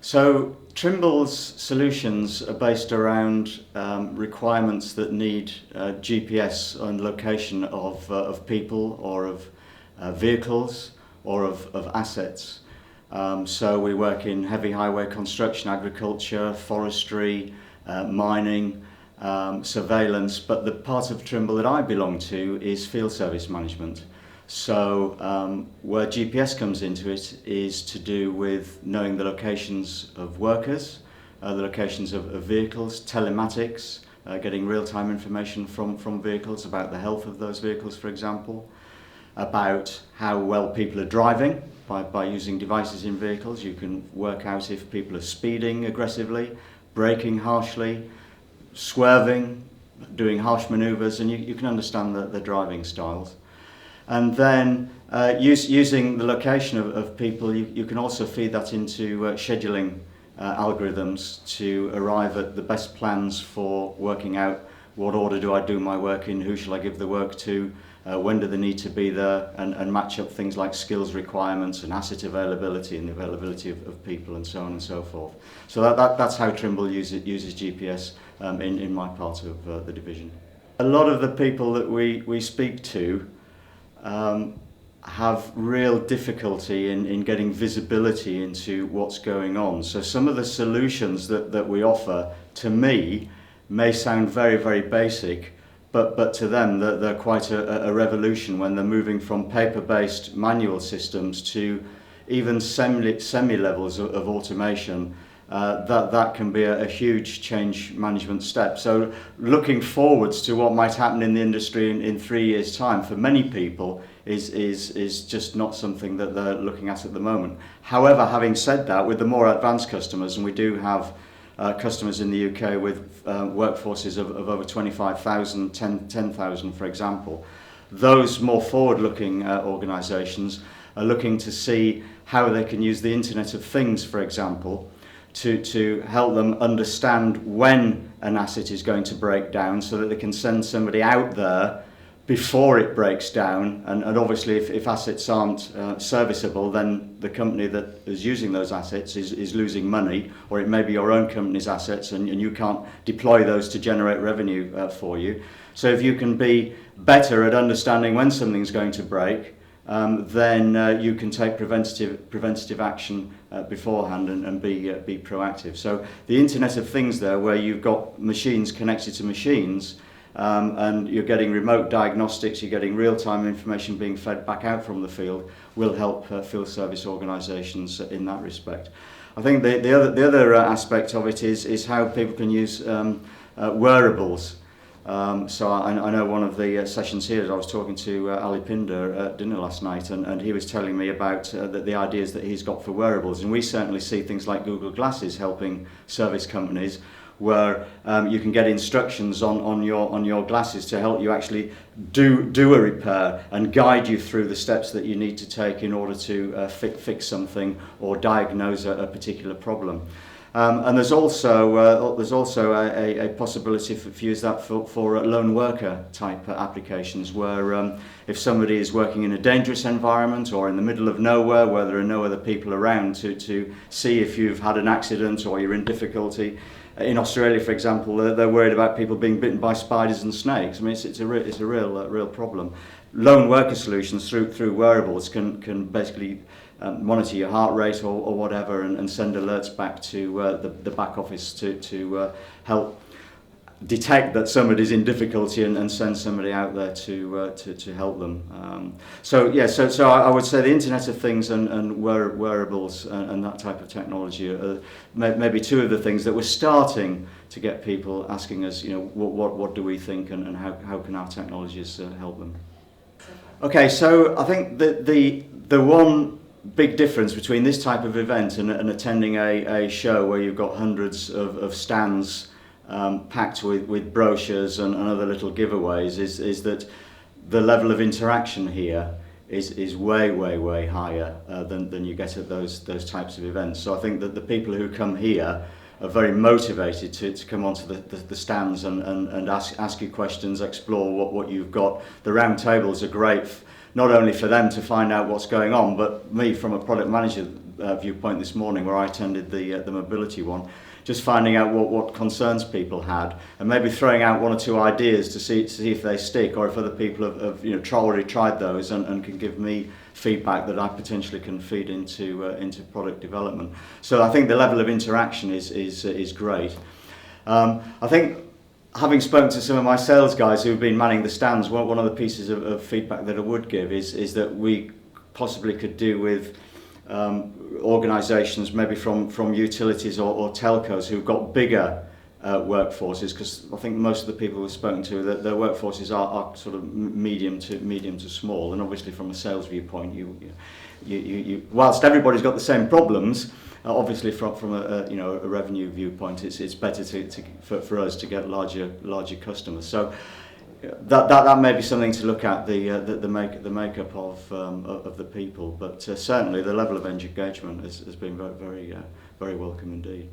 So Trimble's solutions are based around requirements that need GPS and location of people or of vehicles or of assets. So we work in heavy highway construction, agriculture, forestry, mining, surveillance, but the part of Trimble that I belong to is field service management. So where GPS comes into it is to do with knowing the locations of workers, the locations of vehicles, telematics, getting real-time information from vehicles about the health of those vehicles, for example, about how well people are driving by using devices in vehicles. You can work out if people are speeding aggressively, braking harshly, swerving, doing harsh manoeuvres, and you can understand the driving styles. And then using the location of people, you can also feed that into scheduling algorithms to arrive at the best plans for working out what order do I do my work in, who shall I give the work to, when do they need to be there, and match up things like skills requirements and asset availability and the availability of people and so on and so forth. So that's how Trimble uses GPS in my part of the division. A lot of the people that we speak to have real difficulty in getting visibility into what's going on. So some of the solutions that we offer, to me, may sound very, very basic, but to them they're quite a revolution when they're moving from paper-based manual systems to even semi-levels of automation. That can be a huge change management step. So looking forwards to what might happen in the industry in 3 years' time for many people is just not something that they're looking at the moment. However, having said that, with the more advanced customers, and we do have customers in the UK with workforces of over 25,000, 10,000 for example, those more forward-looking organisations are looking to see how they can use the Internet of Things, for example, to help them understand when an asset is going to break down so that they can send somebody out there before it breaks down. And obviously if assets aren't serviceable, then the company that is using those assets is losing money, or it may be your own company's assets and you can't deploy those to generate revenue for you. So if you can be better at understanding when something's going to break, then you can take preventative action beforehand and be proactive. So the Internet of Things there, where you've got machines connected to machines, and you're getting remote diagnostics, you're getting real-time information being fed back out from the field, will help field service organisations in that respect. I think the other aspect of it is how people can use wearables. So I know one of the sessions here, I was talking to Ali Pinder at dinner last night, and he was telling me about the ideas that he's got for wearables. And we certainly see things like Google Glasses helping service companies, where you can get instructions on your glasses to help you actually do a repair and guide you through the steps that you need to take in order to fix something or diagnose a particular problem. And there's also a possibility for use that for lone worker type applications, where if somebody is working in a dangerous environment or in the middle of nowhere where there are no other people around to see if you've had an accident or you're in difficulty. In Australia, for example, they're worried about people being bitten by spiders and snakes. I mean, it's a real problem. Lone worker solutions through wearables can basically monitor your heart rate or whatever, and send alerts back to the back office to help detect that somebody's in difficulty and send somebody out there to help them. So I would say the Internet of Things and wearables and that type of technology are maybe two of the things that we're starting to get people asking us, what do we think, and how can our technologies help them. Okay, so I think the one big difference between this type of event and attending a show where you've got hundreds of stands packed with brochures and other little giveaways is that the level of interaction here is way higher than you get at those types of events. So I think that the people who come here are very motivated to come onto the stands and ask you questions, explore what you've got. The round tables are great, not only for them to find out what's going on, but me from a product manager viewpoint this morning where I attended the mobility one, just finding out what concerns people had, and maybe throwing out one or two ideas to see if they stick, or if other people have already tried those and can give me feedback that I potentially can feed into product development. So I think the level of interaction is great. I think, having spoken to some of my sales guys who've been manning the stands, one of the pieces of feedback that I would give is that we possibly could do with organisations maybe from utilities or telcos who've got bigger workforces, because I think most of the people we've spoken to, that their workforces are sort of medium to small, and obviously from a sales viewpoint, you whilst everybody's got the same problems, obviously from a revenue viewpoint, it's better for us to get larger customers. So that may be something to look at, the makeup of the people, but certainly the level of engagement has been very welcome indeed.